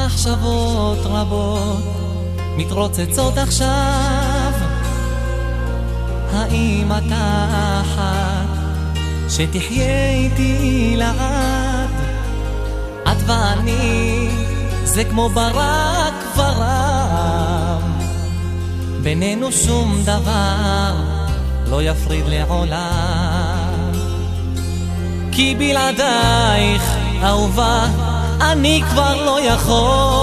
מחשבות רבות מתרוצצות עכשיו, האם אתה אחת שתחיה איתי לעד? את ואני זה כמו ברק ורם, בינינו שום דבר לא יפריד לעולם, כי בלעדייך אהובה אני כבר לא יכול,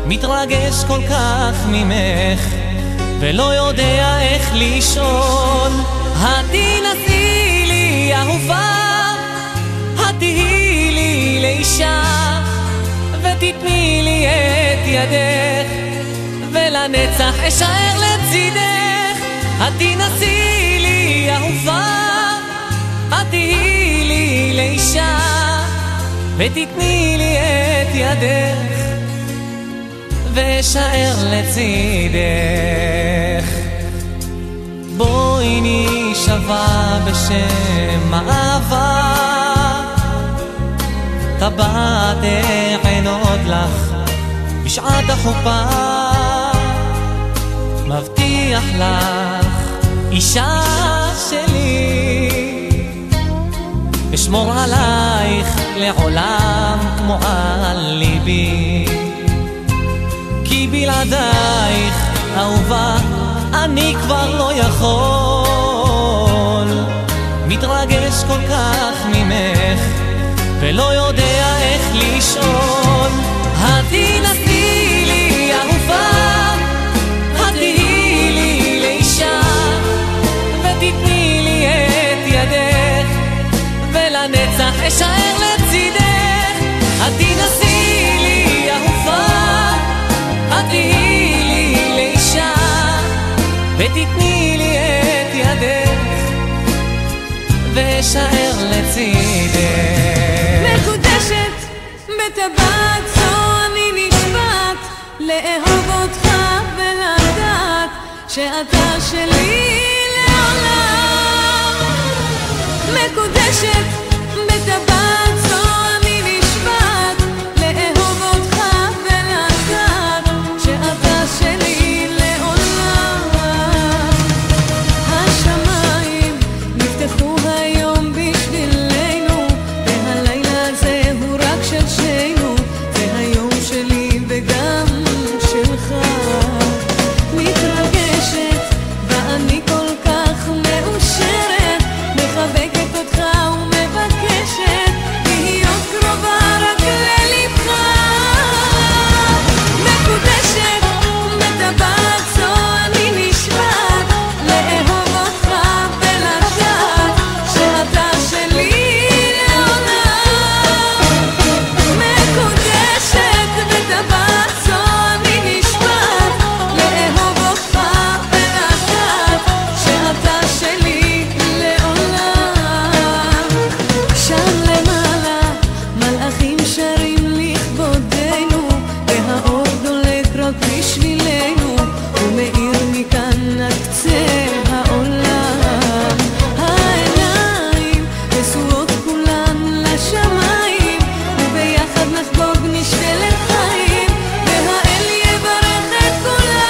מתרגש כל כך ממך ולא יודע איך לשאול. התנסי לי אהובה, התהי לי לאישה, ותתני לי את ידך ולנצח אשאר לצידך. התנסי לי אהובה, התהי לי לאישה, ותתני לי את ידך ואשאר לצידך. בואי נשבע בשם אהבה, טבעת עינות לך בשעת החופה, מבטיח לך אישה שלי, אשמור עלייך לעולם כמו על ליבי, כי בלעדייך אהובה אני כבר לא יכול, מתרגש כל כך ממך ולא יודע איך לשאול. התנסי לי אהובה, התהי לי לאישה, ותתני לי את ידך ולנצח אשאר לצידך. התנסי לי אהובה, התהי לי לאישה, ותתני לי את ידך ואשאר לצידך. מקודשת בטבעת זו אני נשבעת לאהוב אותך ולדעת שאתה שלי לעולם. מקודשת בטבעת זו אני נשבעת לאהוב אותך ולדעת שאתה שלי לעולם. השמיים נפתחו היום בשבילנו, והלילה הזה הוא רק של שנינו, זה היום שלי וגם שלך. מתרגשת ואני כל כך מאושרת, מחבקת אותך ומבקשת להיות קרובה רק ללבך. מקודשת בטבעת זו אני נשבעת לאהוב אותך ולדעת שאתה שלי לעולם. מקודשת בטבעת זו אני נשבעת לאהוב אותך ולדעת שאתה שלי לעולם. שם למעלה מלאכים שרים לכבודנו, והאור דולק רק בשבילנו ומאיר מכאן עד קצה העולם. העיניים נשואות כולן לשמיים, וביחד נחגוג נשתה לחיים, והאל יברך את כולם.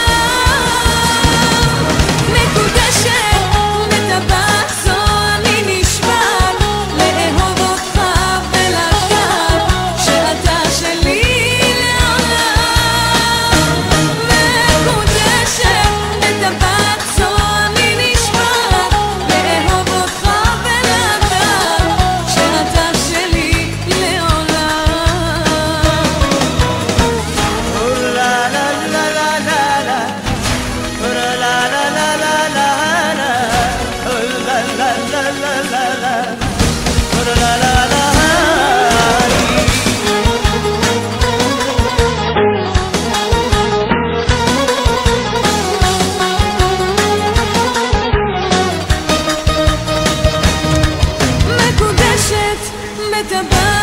מקודשת בטבעת זו אני נשבעת לאהוב אותך ולדעת שאתה שלי לעולם. מקודשת בטבעת זו אני נשבעת לאהוב אותך ולדעת שאתה שלי לעולם. מקודשת בטבעת